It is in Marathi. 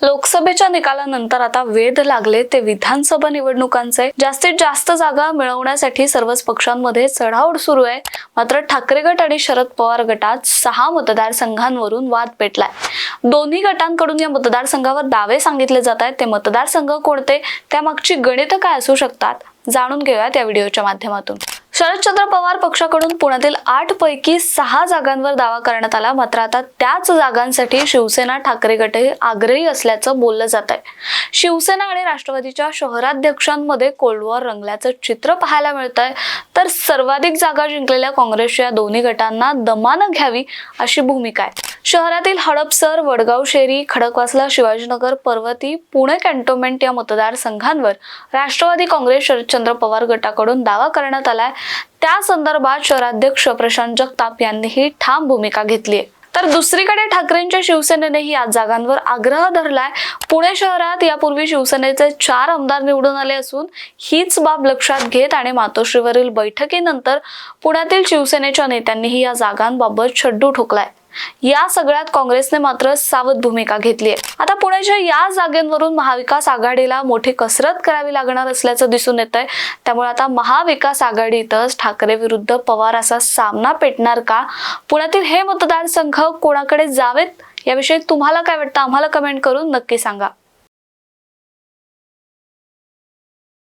लोकसभेच्या निकालानंतर आता वेध लागले ते विधानसभा निवडणुकांचे। जास्तीत जास्त जागा मिळवण्यासाठी सर्वच पक्षांमध्ये चढाओढ सुरू आहे। मात्र ठाकरे गट आणि शरद पवार गटात 6 मतदारसंघांवरून वाद पेटलाय। दोन्ही गटांकडून या मतदारसंघावर दावे सांगितले जात आहेत। ते मतदारसंघ कोणते, त्यामागची गणितं काय असू शकतात, जाणून घेऊयात या व्हिडिओच्या माध्यमातून। शरदचंद्र पवार पक्षाकडून पुण्यातील 8 पैकी 6 जागांवर दावा करण्यात आला। मात्र आता त्याच जागांसाठी शिवसेना ठाकरे गटही आग्रही असल्याचं बोललं जात आहे। शिवसेना आणि राष्ट्रवादीच्या शहराध्यक्षांमध्ये कोल्ड वॉर रंगल्याचं चित्र पाहायला मिळतंय। तर सर्वाधिक जागा जिंकलेल्या काँग्रेसच्या दोन्ही गटांना दमानं घ्यावी अशी भूमिका आहे। शहरातील हडपसर, वडगाव शेरी, खडकवासला, शिवाजीनगर, पर्वती, पुणे कॅन्टोन्मेंट या मतदारसंघांवर राष्ट्रवादी काँग्रेस शरदचंद्र पवार गटाकडून दावा करण्यात आलाय। त्या संदर्भात शहराध्यक्ष प्रशांत जगताप यांनीही ठाम भूमिका घेतली आहे। तर दुसरीकडे ठाकरेंच्या शिवसेनेनेही या जागांवर आग्रह धरलाय। पुणे शहरात यापूर्वी शिवसेनेचे 4 आमदार निवडून आले असून हीच बाब लक्षात घेत आणि मातोश्रीवरील बैठकीनंतर पुण्यातील शिवसेनेच्या नेत्यांनीही या जागांबाबत छड्डू ठोकलाय। या सगळ्यात काँग्रेसने मात्र सावध भूमिका घेतली आहे। आता पुण्याच्या या जागेंवरून महाविकास आघाडीला मोठी कसरत करावी लागणार असल्याचं दिसून येत आहे। त्यामुळे आता महाविकास आघाडीतच ठाकरे विरुद्ध पवार असा सामना पेटणार का? पुण्यातील हे मतदारसंघ कोणाकडे जावेत याविषयी तुम्हाला काय वाटतं, आम्हाला कमेंट करून नक्की सांगा।